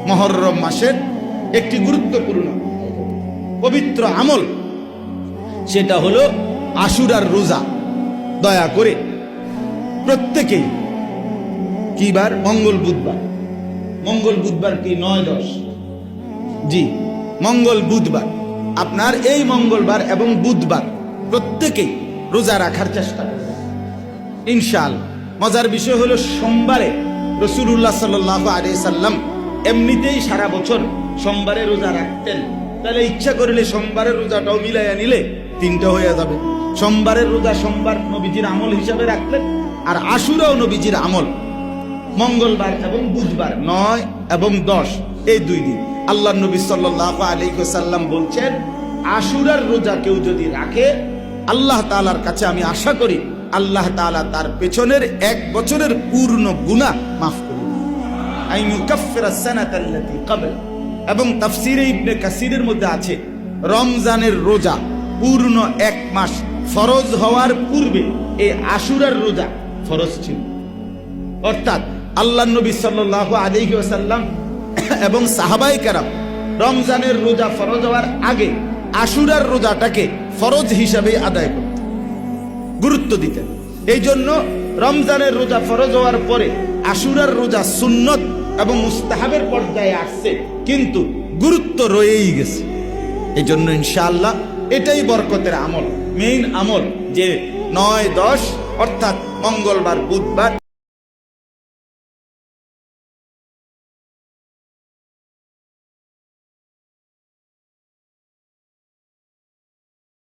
মুহররম মাসের একটি গুরুত্বপূর্ণ পবিত্র আমল, সেটা হলো আশুরার রোজা। দয়া করে প্রত্যেকেই, কি বার? মঙ্গল বুধবার। মঙ্গল বুধবার কি 9-10? জি, মঙ্গল বুধবার। আপনার এই মঙ্গলবার এবং বুধবার প্রত্যেকেই রোজা রাখার চেষ্টা করবেন ইনশাআল্লাহ। মজার বিষয় হলো সোমবারে রাসূলুল্লাহ সাল্লাল্লাহু আলাইহি সাল্লাম এমনিতেই সারা বছর সোমবারে রোজা রাখতেন। তাহলে ইচ্ছা করলে সোমবারের রোজাটাও মিলাইয়া নিলে 3টা হয়ে যাবে। সোমবারের রোজা সোমবার নবীজির আমল হিসাবে রাখলেন, আর আশুরাও নবীজির আমল। মঙ্গলবার এবং বুধবার 9 এবং 10 এই 2 দিন আল্লাহ নবী সাল্লাল্লাহু আলাইহি ওয়াসাল্লাম বলছেন, আশুরার রোজা কেউ যদি রাখে, আল্লাহ তাআলার কাছে আমি আশা করি আল্লাহ তাআলা তার পেছনের 1 বছরের পূর্ণ গুনাহ মাফ করে দিবেন। আইয়ুকাফিরাস সানাতাল্লাতী ক্বাবল। এবং তাফসীরে ইবনে কাসিরের মধ্যে আছে, রমজানের রোজা পূর্ণ 1 মাস ফরজ হওয়ার পূর্বে এই আশুরার রোজা ফরজ ছিল। অর্থাৎ আল্লাহ নবী সাল্লাল্লাহু আলাইহি ওয়াসাল্লাম এবং সাহাবায়ে কেরাম রমজানের রোজা ফরজ হওয়ার আগে আশুরার রোজাটাকে ফরজ হিসাবে আদায় করতেন, গুরুত্ব দিতেন। এই জন্য রমজানের রোজা ফরজ হওয়ার পরে আশুরার রোজা সুন্নত এবং মুস্তাহাবের পর্যায়ে আসছে, কিন্তু গুরুত্ব রয়েই গেছে। এই জন্য ইনশাআল্লাহ এটাই বরকতের আমল, মেইন আমল, যে 9-10 অর্থাৎ মঙ্গলবার বুধবার